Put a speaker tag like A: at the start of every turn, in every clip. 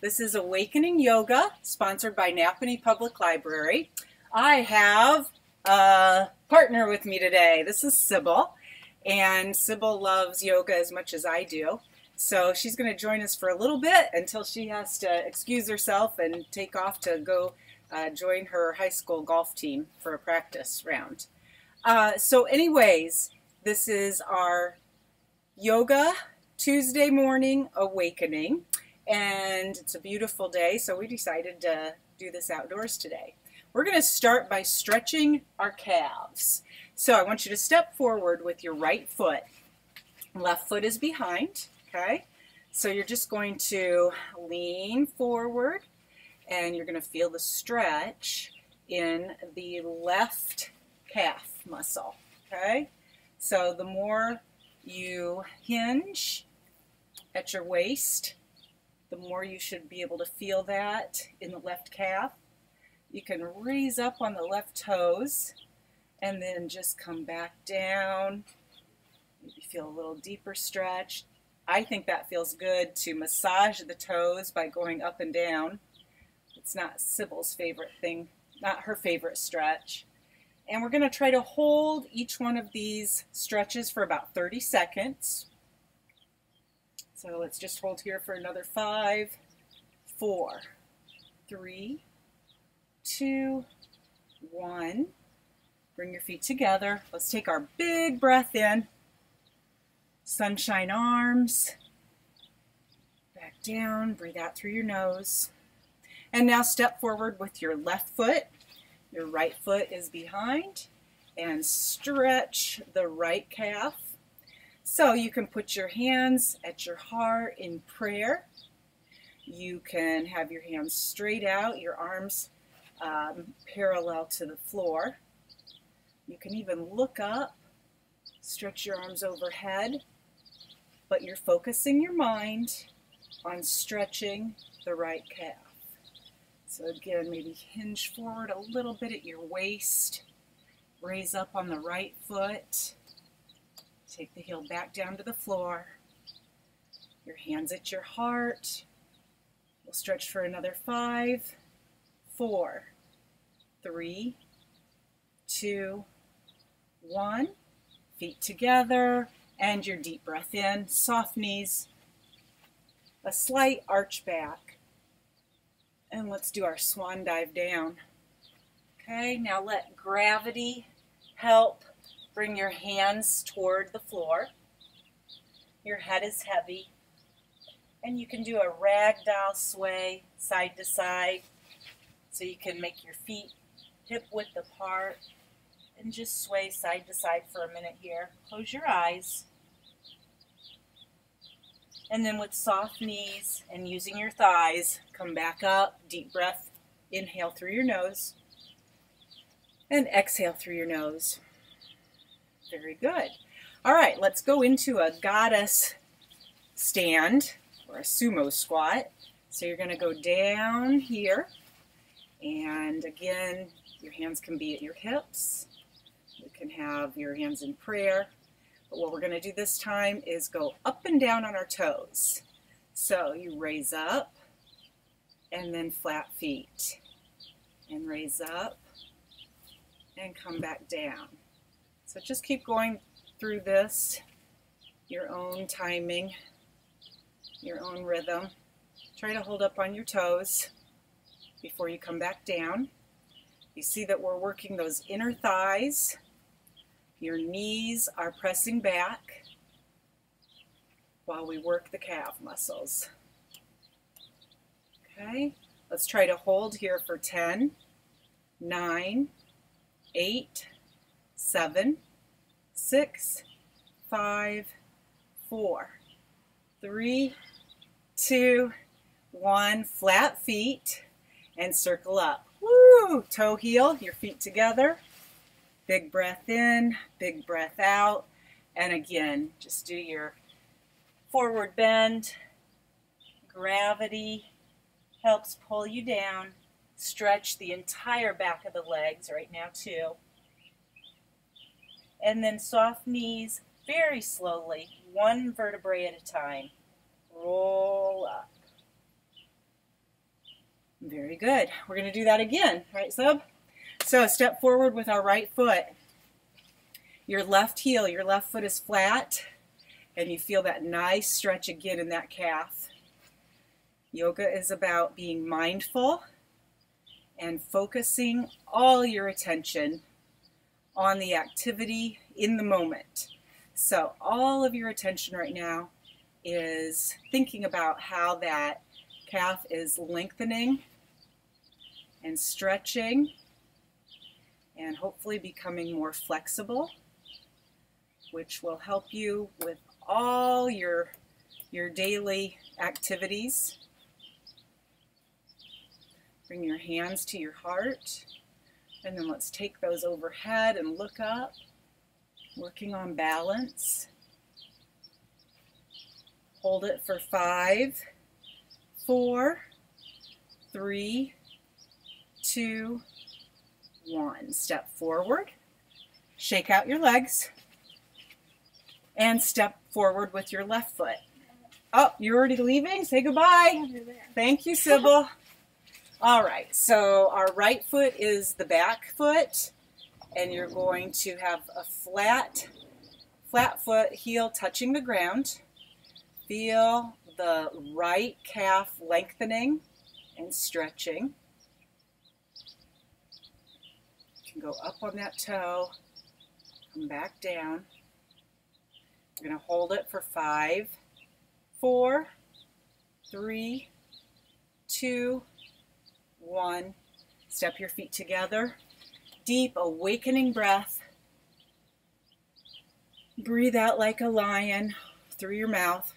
A: This is Awakening Yoga, sponsored by Napanee Public Library. I have a partner with me today. This is Sybil, and Sybil loves yoga as much as I do. So she's going to join us for a little bit until she has to excuse herself and take off to go join her high school golf team for a practice round. So anyways, this is our Yoga Tuesday morning awakening. And it's a beautiful day, so we decided to do this outdoors today. We're going to start by stretching our calves. So I want you to step forward with your right foot. Left foot is behind, okay? So you're just going to lean forward, and you're going to feel the stretch in the left calf muscle, okay? So the more you hinge at your waist, the more you should be able to feel that in the left calf. You can raise up on the left toes and then just come back down. Maybe feel a little deeper stretch. I think that feels good to massage the toes by going up and down. It's not Sybil's favorite thing, not her favorite stretch. And we're going to try to hold each one of these stretches for about 30 seconds. So let's just hold here for another 5, 4, 3, 2, 1. Bring your feet together. Let's take our big breath in. Sunshine arms. Back down. Breathe out through your nose. And now step forward with your left foot. Your right foot is behind. And stretch the right calf. So you can put your hands at your heart in prayer. You can have your hands straight out, your arms parallel to the floor. You can even look up, stretch your arms overhead, but you're focusing your mind on stretching the right calf. So again, maybe hinge forward a little bit at your waist, raise up on the right foot. Take the heel back down to the floor. Your hands at your heart. We'll stretch for another 5, 4, 3, 2, 1. Feet together and your deep breath in. Soft knees. A slight arch back. And let's do our swan dive down. Okay, now let gravity help. Bring your hands toward the floor. Your head is heavy. And you can do a ragdoll sway side to side. So you can make your feet hip width apart and just sway side to side for a minute here. Close your eyes. And then with soft knees and using your thighs, come back up. Deep breath. Inhale through your nose. And exhale through your nose. Very good. All right, let's go into a goddess stand or a sumo squat. So you're going to go down here. And again, your hands can be at your hips. You can have your hands in prayer. But what we're going to do this time is go up and down on our toes. So you raise up and then flat feet. And raise up and come back down. So just keep going through this, your own timing, your own rhythm. Try to hold up on your toes before you come back down. You see that we're working those inner thighs. Your knees are pressing back while we work the calf muscles. Okay, let's try to hold here for 10, 9, 8, 7, 6, 5, 4, 3, 2, 1. Flat feet and circle up. Woo! Toe heel, your feet together. Big breath in, big breath out. And again, just do your forward bend. Gravity helps pull you down. Stretch the entire back of the legs right now too. And then soft knees, very slowly, one vertebrae at a time. Roll up. Very good. We're going to do that again, right, Sub? So step forward with our right foot. Your left heel, your left foot is flat, and you feel that nice stretch again in that calf. Yoga is about being mindful and focusing all your attention on the activity in the moment. So all of your attention right now is thinking about how that calf is lengthening and stretching and hopefully becoming more flexible, which will help you with all your daily activities. Bring your hands to your heart, and then let's take those overhead and look up, working on balance. Hold it for 5, 4, 3, 2, 1. Step forward, shake out your legs, and step forward with your left foot. Oh, you're already leaving? Say goodbye. Thank you, Sybil. All right, so our right foot is the back foot, and you're going to have a flat foot, heel touching the ground. Feel the right calf lengthening and stretching. You can go up on that toe, come back down. We're going to hold it for 5, 4, 3, 2, 1. Step your feet together. Deep, awakening breath. Breathe out like a lion through your mouth.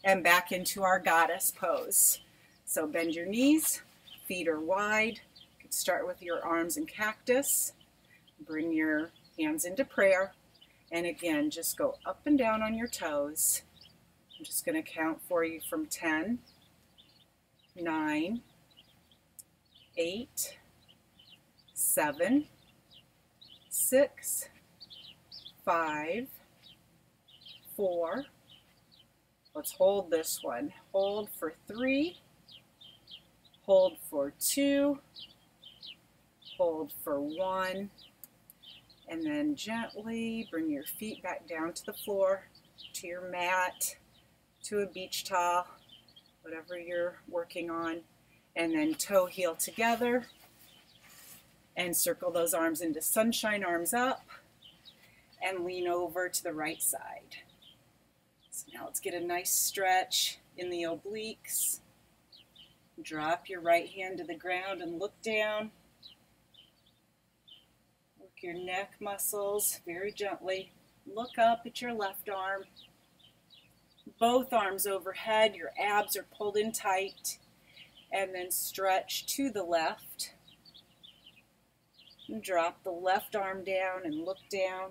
A: And back into our goddess pose. So bend your knees, feet are wide. You can start with your arms in cactus. Bring your hands into prayer. And again, just go up and down on your toes. I'm just going to count for you from 10, 9, 8, 7, 6, 5, 4. Let's hold this one. Hold for 3, hold for 2, hold for 1, and then gently bring your feet back down to the floor, to your mat, to a beach towel, whatever you're working on, and then toe heel together, and circle those arms into sunshine, arms up, and lean over to the right side. So now let's get a nice stretch in the obliques. Drop your right hand to the ground and look down. Work your neck muscles very gently. Look up at your left arm. Both arms overhead, your abs are pulled in tight. And then stretch to the left. And drop the left arm down and look down.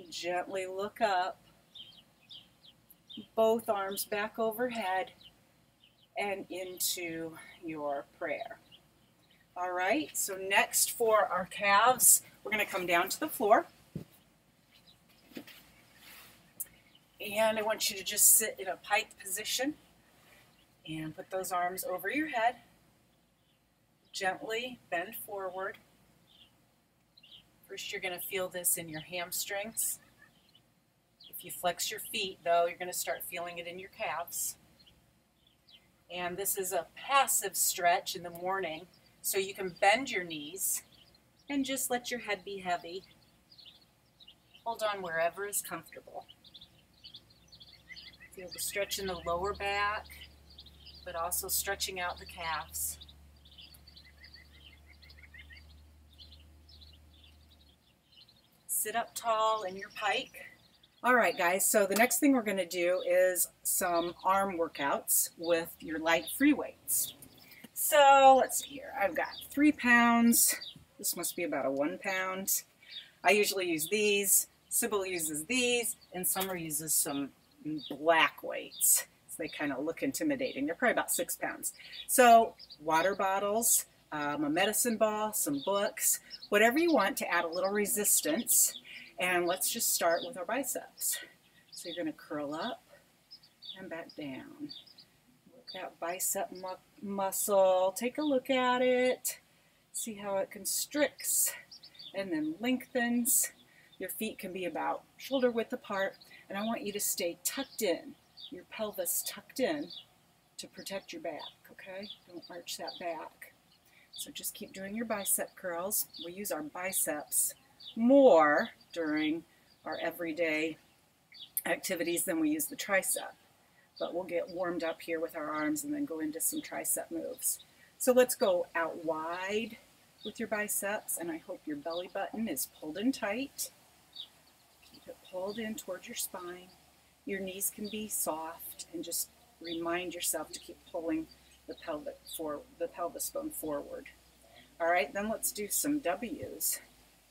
A: Gently look up, both arms back overhead and into your prayer. All right, so next for our calves, we're going to come down to the floor. And I want you to just sit in a pike position and put those arms over your head. Gently bend forward. First, you're going to feel this in your hamstrings. If you flex your feet, though, you're going to start feeling it in your calves. And this is a passive stretch in the morning, so you can bend your knees and just let your head be heavy. Hold on wherever is comfortable. Feel the stretch in the lower back, but also stretching out the calves. Sit up tall in your pike. All right, guys, so the next thing we're going to do is some arm workouts with your light free weights. So let's see here. I've got 3 pounds. This must be about a 1 pound. I usually use these. Sybil uses these, and Summer uses some black weights. So they kind of look intimidating. They're probably about 6 pounds. So water bottles, a medicine ball, some books, whatever you want to add a little resistance. And let's just start with our biceps. So you're going to curl up and back down. Work that bicep muscle. Take a look at it. See how it constricts and then lengthens. Your feet can be about shoulder width apart, and I want you to stay tucked in, your pelvis tucked in to protect your back, okay? Don't arch that back. So just keep doing your bicep curls. We use our biceps more during our everyday activities than we use the tricep. But we'll get warmed up here with our arms and then go into some tricep moves. So let's go out wide with your biceps, and I hope your belly button is pulled in tight. Keep it pulled in towards your spine. Your knees can be soft, and just remind yourself to keep pulling the pelvis bone forward. All right, then let's do some W's.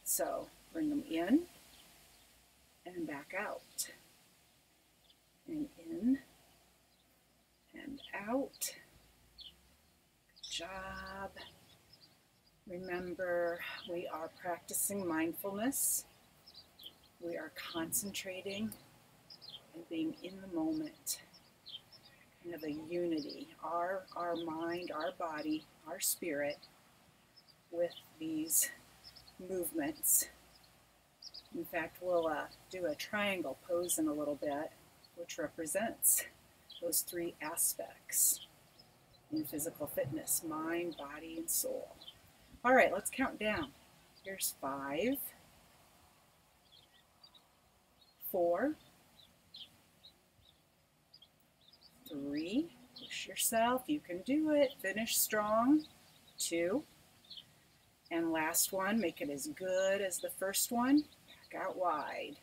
A: So bring them in and back out, and in and out. Good job. Remember, we are practicing mindfulness. We are concentrating and being in the moment. Kind of a unity, our mind, our body, our spirit with these movements. In fact, we'll do a triangle pose in a little bit, which represents those three aspects in physical fitness: mind, body, and soul. All right, let's count down. Here's 5, 4, 3, push yourself, you can do it, finish strong, 2, and last one, make it as good as the first one, back out wide.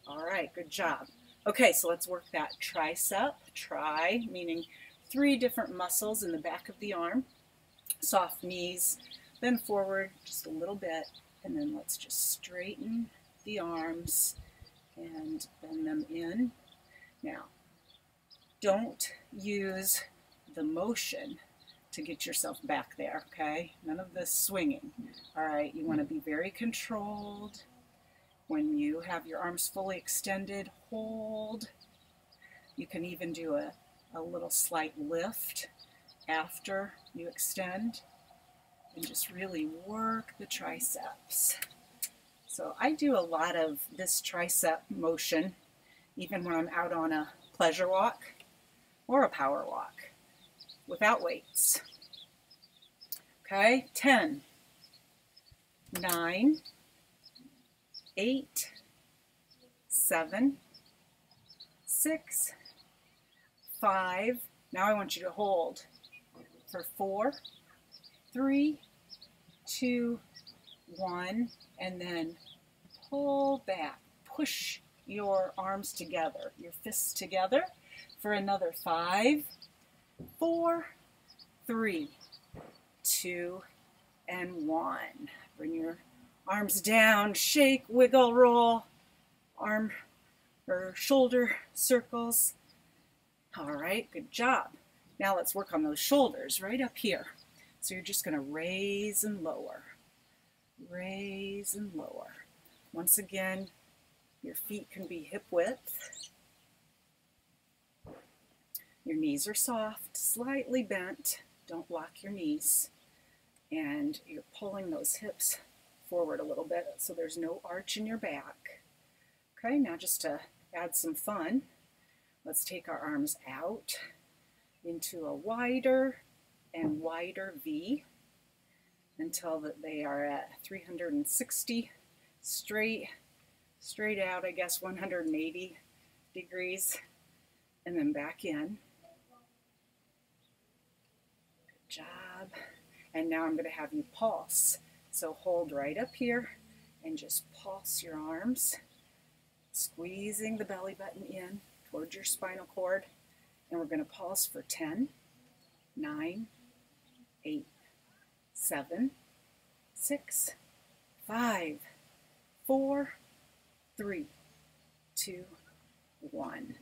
A: All right, good job. Okay, so let's work that tricep, meaning 3 different muscles in the back of the arm, soft knees, bend forward just a little bit, and then let's just straighten the arms and bend them in. Now, don't use the motion to get yourself back there, okay? None of this swinging. All right, you want to be very controlled. When you have your arms fully extended, hold. You can even do a little slight lift after you extend, and just really work the triceps. So I do a lot of this tricep motion even when I'm out on a pleasure walk or a power walk without weights. Okay, 10, 9, 8, 7, 6, 5. Now I want you to hold for 4, 3, 2, 1, and then pull back. Push your arms together, your fists together for another 5, 4, 3, 2, and 1. Bring your arms down, shake, wiggle, roll, arm or shoulder circles. All right, good job. Now let's work on those shoulders right up here. So you're just going to raise and lower, raise and lower. Once again, your feet can be hip width. Your knees are soft, slightly bent. Don't block your knees. And you're pulling those hips forward a little bit so there's no arch in your back. Okay, now just to add some fun, let's take our arms out into a wider and wider V until that they are at 360 straight out, I guess 180 degrees, and then back in. Good job. And now I'm going to have you pulse. So hold right up here and just pulse your arms, squeezing the belly button in towards your spinal cord. And we're going to pulse for 10, 9, 8, 7, 6, 5, 4, 3, 2, 1. Good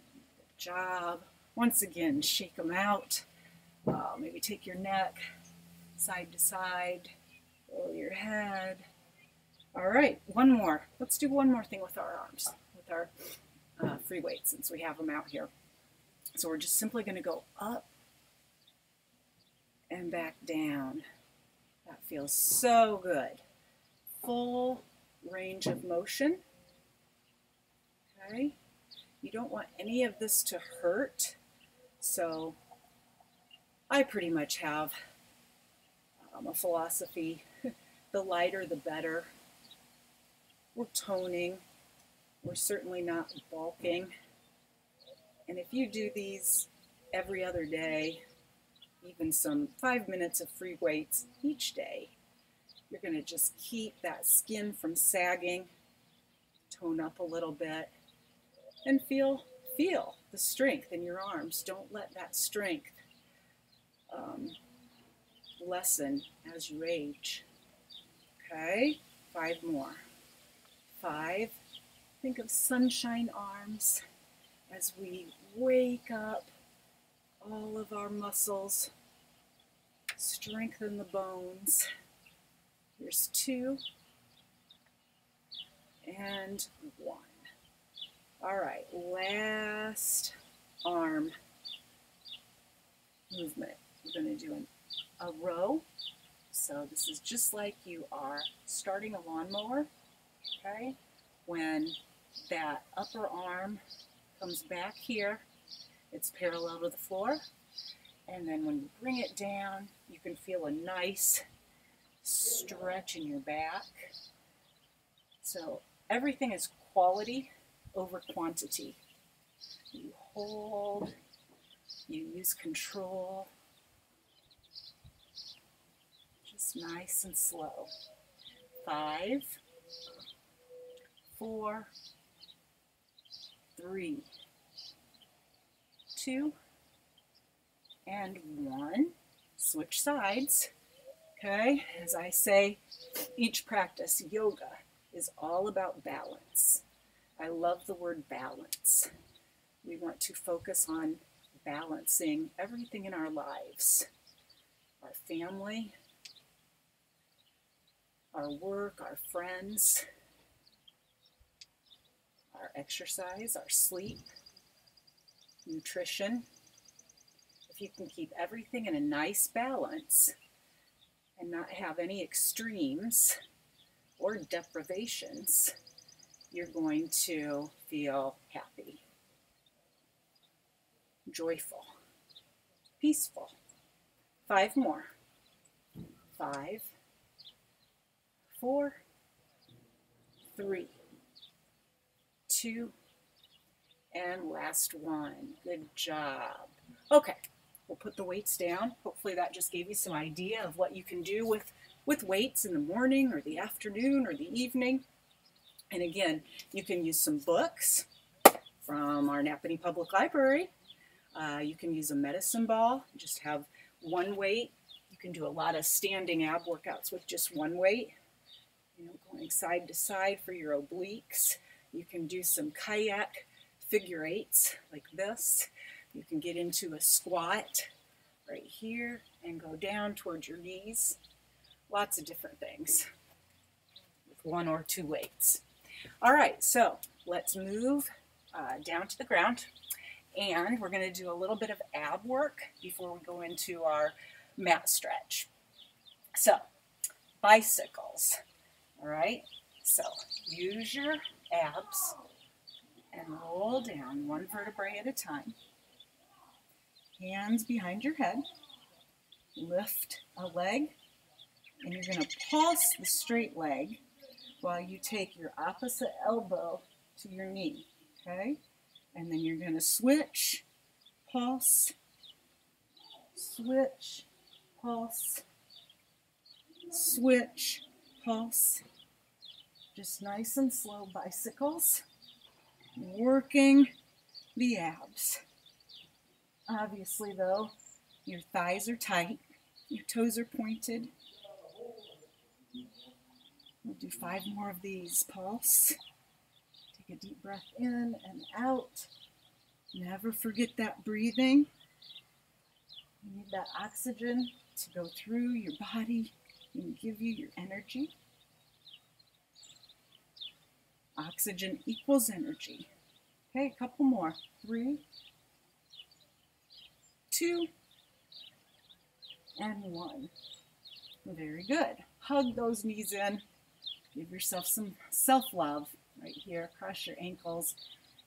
A: job. Once again, shake them out. Maybe take your neck side to side, roll your head. All right, one more. Let's do one more thing with our arms, with our free weights, since we have them out here. So we're just simply going to go up and back down. That feels so good. Full range of motion. Okay. You don't want any of this to hurt, so I pretty much have a philosophy, the lighter the better. We're toning, we're certainly not bulking, and if you do these every other day, even some 5 minutes of free weights each day, you're going to just keep that skin from sagging, tone up a little bit, and feel the strength in your arms. Don't let that strength lessen as you age. Okay, 5 more. 5. Think of sunshine arms as we wake up all of our muscles, strengthen the bones. Here's 2 and 1. All right, last arm movement. We're going to do a row. So this is just like you are starting a lawnmower, okay? When that upper arm comes back here, it's parallel to the floor. And then when you bring it down, you can feel a nice stretch in your back. So everything is quality over quantity. You hold, you use control, just nice and slow. 5, 4, 3, 2, and 1. Switch sides. Okay, as I say, each practice, yoga, is all about balance. I love the word balance. We want to focus on balancing everything in our lives. Our family, our work, our friends, our exercise, our sleep, nutrition. If you can keep everything in a nice balance and not have any extremes or deprivations, you're going to feel happy, joyful, peaceful. 5 more. 5, 4, 3, 2, and last one. Good job. Okay, we'll put the weights down. Hopefully that just gave you some idea of what you can do with weights in the morning or the afternoon or the evening. And again, you can use some books from our Napanee Public Library. You can use a medicine ball, just have one weight. You can do a lot of standing ab workouts with just one weight. You know, going side to side for your obliques. You can do some kayak figure 8s like this. You can get into a squat right here and go down towards your knees. Lots of different things with 1 or 2 weights. All right, so let's move down to the ground, and we're going to do a little bit of ab work before we go into our mat stretch. So, bicycles, all right? So, use your abs and roll down 1 vertebrae at a time. Hands behind your head. Lift a leg, and you're going to pulse the straight leg while you take your opposite elbow to your knee, okay? And then you're going to switch, pulse, switch, pulse, switch, pulse. Just nice and slow bicycles, working the abs. Obviously, though, your thighs are tight, your toes are pointed. We'll do 5 more of these. Pulse. Take a deep breath in and out. Never forget that breathing. You need that oxygen to go through your body and give you your energy. Oxygen equals energy. Okay, a couple more. 3, 2, and 1. Very good. Hug those knees in. Give yourself some self-love right here across your ankles.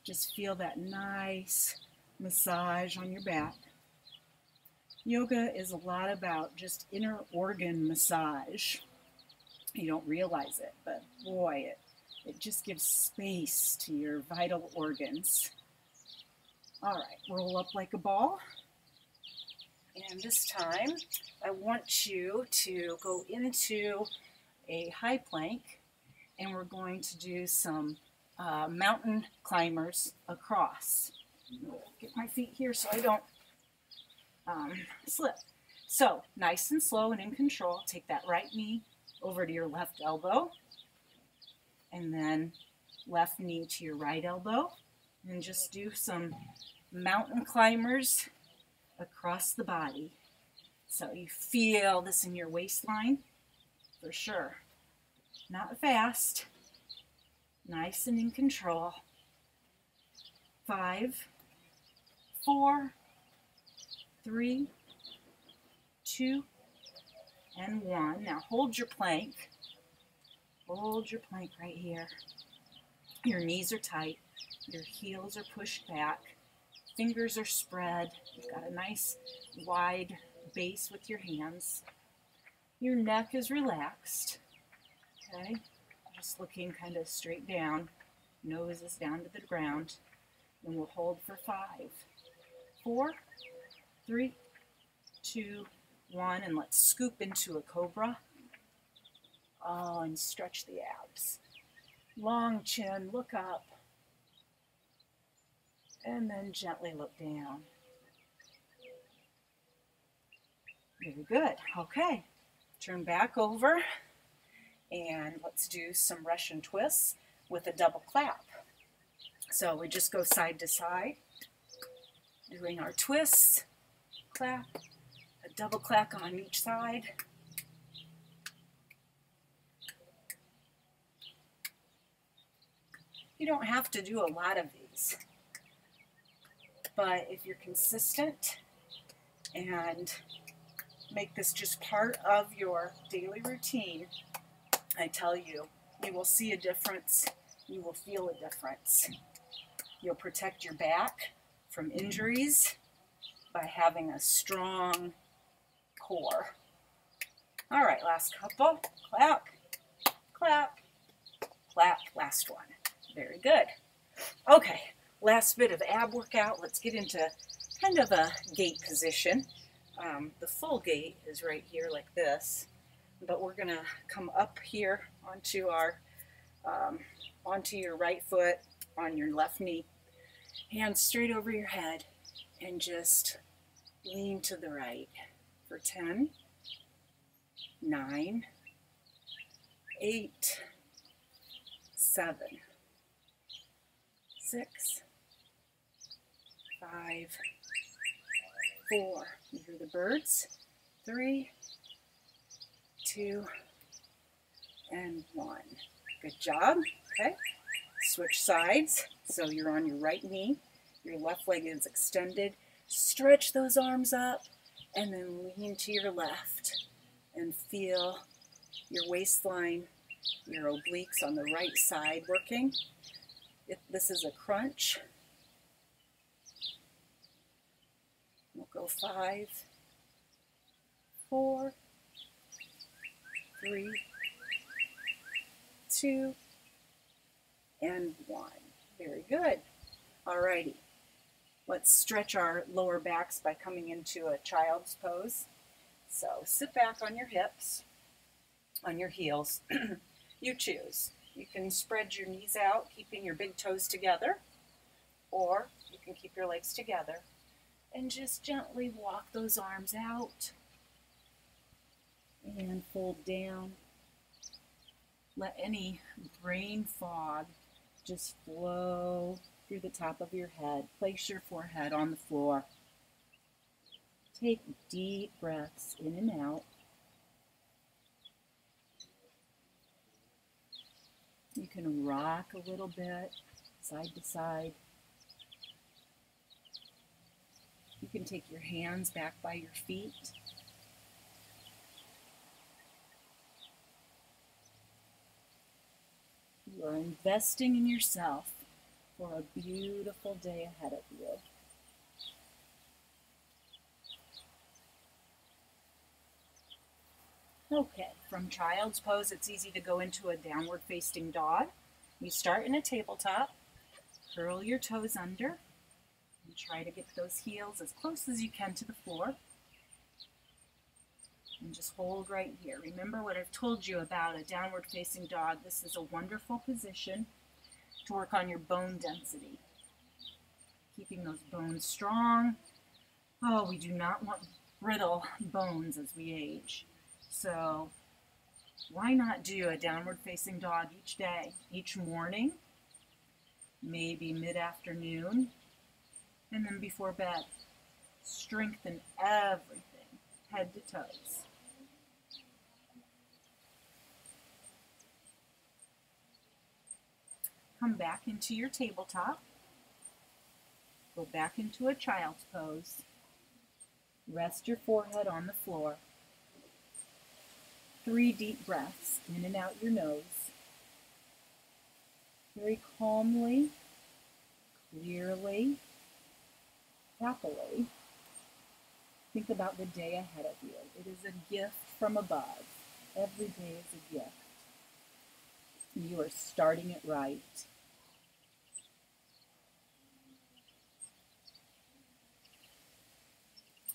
A: Just feel that nice massage on your back. Yoga is a lot about just inner organ massage. You don't realize it, but boy, it just gives space to your vital organs. All right, roll up like a ball. And this time, I want you to go into a high plank, and we're going to do some mountain climbers across. Get my feet here so I don't slip. So, nice and slow and in control. Take that right knee over to your left elbow, and then left knee to your right elbow, and just do some mountain climbers across the body. So you feel this in your waistline for sure. Not fast. Nice and in control. 5, 4, 3, 2, and 1. Now hold your plank. Hold your plank right here. Your knees are tight. Your heels are pushed back. Fingers are spread. You've got a nice wide base with your hands. Your neck is relaxed. Okay? Just looking kind of straight down. Nose is down to the ground. And we'll hold for 5, 4, 3, 2, 1. And let's scoop into a cobra. Oh, and stretch the abs. Long chin, look up. And then gently look down. Very good. Okay. Turn back over. And let's do some Russian twists with a double clap. So we just go side to side, doing our twists, clap, a double clap on each side. You don't have to do a lot of these, but if you're consistent and make this just part of your daily routine, I tell you, you will see a difference. You will feel a difference. You'll protect your back from injuries by having a strong core. All right, last couple. Clap, clap, clap. Last one. Very good. Okay, last bit of ab workout. Let's get into kind of a gate position. The full gate is right here like this, but we're gonna come up here onto our onto your right foot, on your left knee, hands straight over your head, and just lean to the right for 10, 9, 8, 7, 6, 5, 4, you hear the birds, 3, 2, and 1. Good job. Okay. Switch sides. So you're on your right knee. Your left leg is extended. Stretch those arms up and then lean to your left and feel your waistline, your obliques on the right side working. If this is a crunch, we'll go 5, 4, 3, 2, and 1. Very good. Alrighty. Let's stretch our lower backs by coming into a child's pose. So sit back on your hips, on your heels. You choose. You can spread your knees out, keeping your big toes together, or you can keep your legs together and just gently walk those arms out and fold down. Let any brain fog just flow through the top of your head. Place your forehead on the floor. Take deep breaths in and out. You can rock a little bit, side to side. You can take your hands back by your feet You are investing in yourself for a beautiful day ahead of you. Okay, from child's pose, it's easy to go into a downward facing dog. You start in a tabletop, curl your toes under, and try to get those heels as close as you can to the floor. And just hold right here. Remember what I've told you about a downward facing dog. This is a wonderful position to work on your bone density. Keeping those bones strong. Oh, we do not want brittle bones as we age. So why not do a downward facing dog each day, each morning, maybe mid-afternoon, and then before bed. Strengthen everything, head to toes. Come back into your tabletop. Go back into a child's pose. Rest your forehead on the floor. 3 deep breaths in and out your nose. Very calmly, clearly, happily. Think about the day ahead of you. It is a gift from above. Every day is a gift. You are starting it right.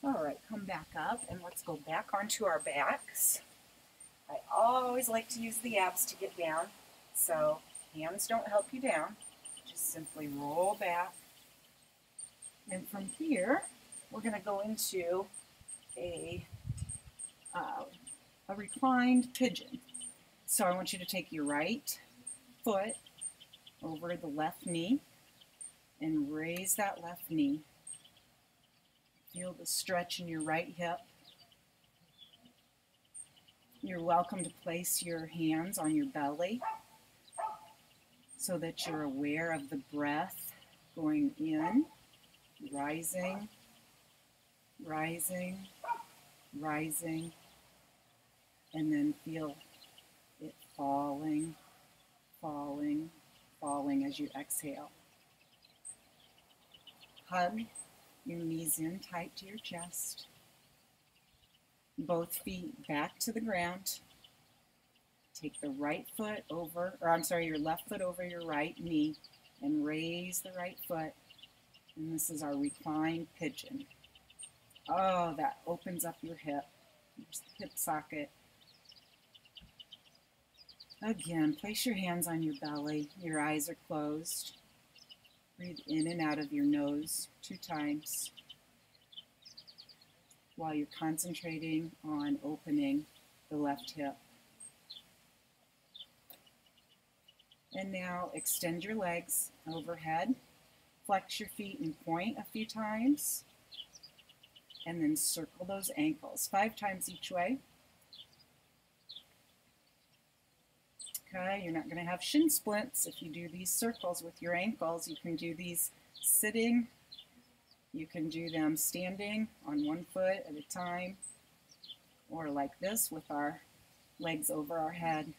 A: All right, come back up and let's go back onto our backs. I always like to use the abs to get down, so hands don't help you down. Just simply roll back. And from here, we're going to go into a reclined pigeon. So I want you to take your right foot over the left knee and raise that left knee. Feel the stretch in your right hip. You're welcome to place your hands on your belly so that you're aware of the breath going in, rising, rising, rising, and then feel it falling, falling, falling as you exhale. Hug your knees in tight to your chest. Both feet back to the ground. Take the right foot over, your left foot over your right knee and raise the right foot. And this is our reclined pigeon. Oh, that opens up your hip socket. Again, place your hands on your belly. Your eyes are closed. Breathe in and out of your nose 2 times while you're concentrating on opening the left hip. And now extend your legs overhead. Flex your feet and point a few times. And then circle those ankles 5 times each way. Okay, you're not going to have shin splints if you do these circles with your ankles. You can do these sitting. You can do them standing on 1 foot at a time, or like this with our legs over our head.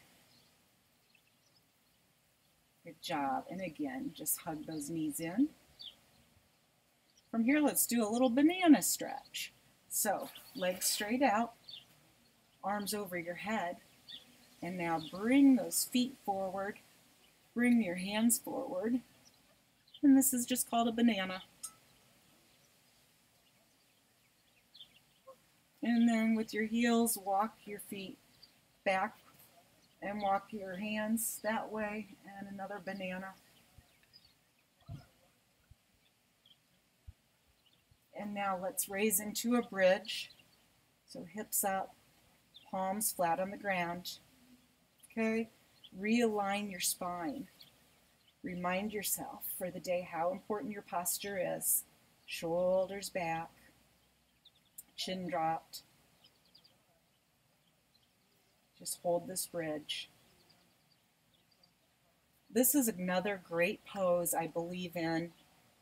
A: Good job. And again, just hug those knees in. From here, let's do a little banana stretch. So, legs straight out, arms over your head, and now bring those feet forward, bring your hands forward, and this is just called a banana. And then with your heels, walk your feet back and walk your hands that way, and another banana. And now let's raise into a bridge. So hips up, palms flat on the ground. Okay, realign your spine. Remind yourself for the day how important your posture is. Shoulders back, chin dropped. Just hold this bridge. This is another great pose I believe in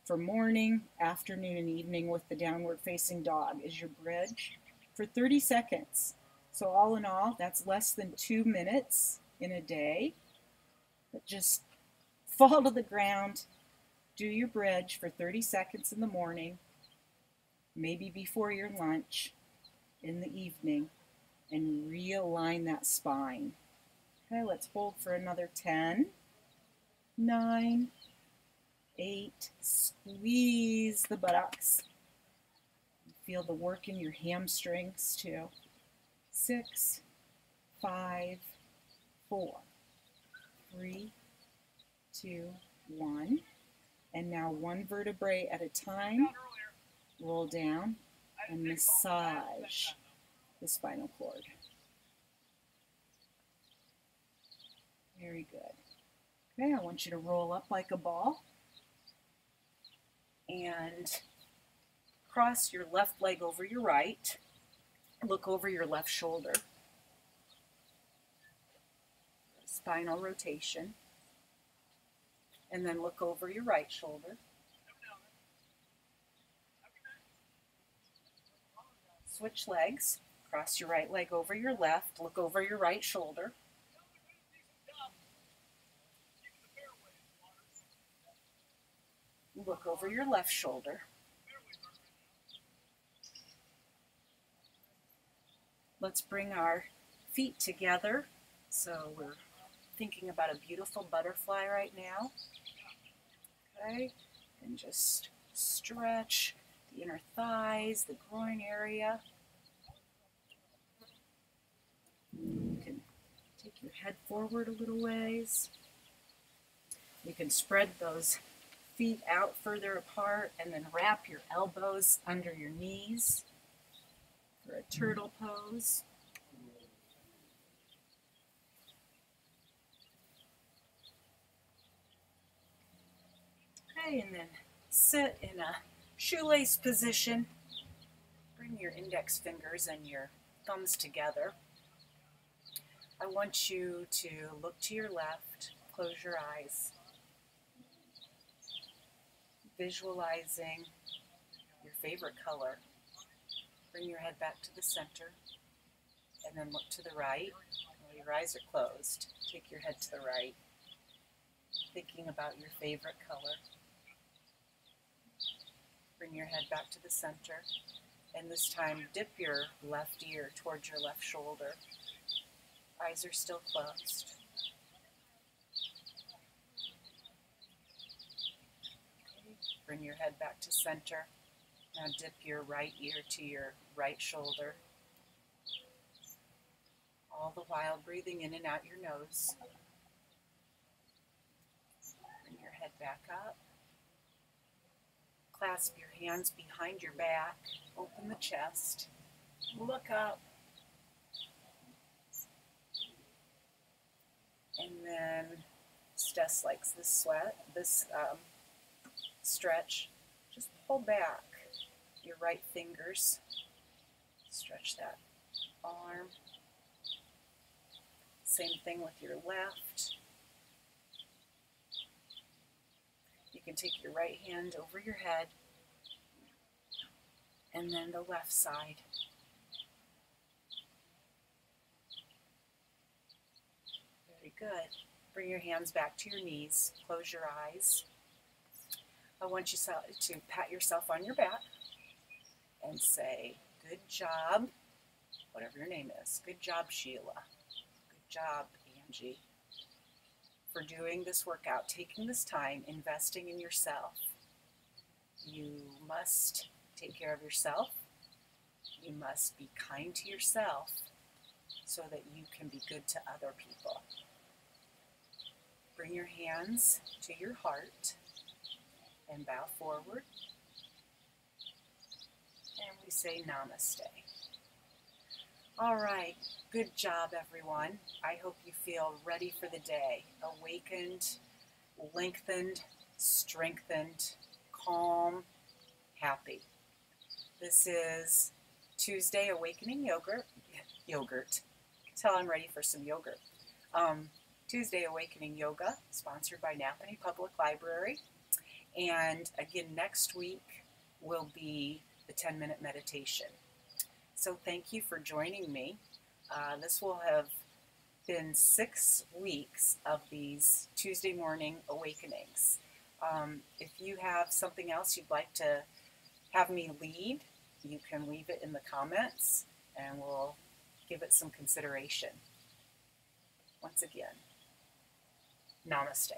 A: for morning, afternoon, and evening with the downward facing dog is your bridge for 30 seconds. So all in all, that's less than 2 minutes in a day. But just fall to the ground, do your bridge for 30 seconds in the morning, maybe before your lunch, in the evening, and realign that spine. Okay, let's hold for another 10, 9, 8, squeeze the buttocks. Feel the work in your hamstrings too. 6, 5, 4, 3, 2, 1. And now one vertebrae at a time. Roll down and massage the spinal cord. Very good. Okay, I want you to roll up like a ball and cross your left leg over your right. Look over your left shoulder. Spinal rotation. And then look over your right shoulder. Switch legs. Cross your right leg over your left. Look over your right shoulder. Look over your left shoulder. Let's bring our feet together. So we're thinking about a beautiful butterfly right now. Okay, and just stretch the inner thighs, the groin area. You can take your head forward a little ways. You can spread those feet out further apart and then wrap your elbows under your knees for a turtle pose. Okay, and then sit in a shoelace position. Bring your index fingers and your thumbs together. I want you to look to your left, close your eyes, visualizing your favorite color. Bring your head back to the center, and then look to the right. While your eyes are closed, take your head to the right, thinking about your favorite color. Bring your head back to the center, and this time dip your left ear towards your left shoulder. Eyes are still closed. Okay. Bring your head back to center. Now dip your right ear to your right shoulder. All the while breathing in and out your nose. Bring your head back up. Clasp your hands behind your back. Open the chest. Look up. And then Stess likes this stretch. Just pull back your right fingers. Stretch that arm. Same thing with your left. You can take your right hand over your head and then the left side. Very good. Bring your hands back to your knees. Close your eyes. I want you to pat yourself on your back and say, good job, whatever your name is. Good job, Sheila. Good job, Angie, for doing this workout, taking this time, investing in yourself. You must take care of yourself. You must be kind to yourself so that you can be good to other people. Bring your hands to your heart and bow forward. And we say namaste. All right, good job, everyone. I hope you feel ready for the day. Awakened, lengthened, strengthened, calm, happy. This is Tuesday Awakening Yogurt. You can tell I'm ready for some yogurt. Tuesday Awakening Yoga, sponsored by Napanee Public Library. And again, next week will be the 10-minute meditation. So thank you for joining me. This will have been 6 weeks of these Tuesday morning awakenings. If you have something else you'd like to have me lead, you can leave it in the comments and we'll give it some consideration. Once again, namaste.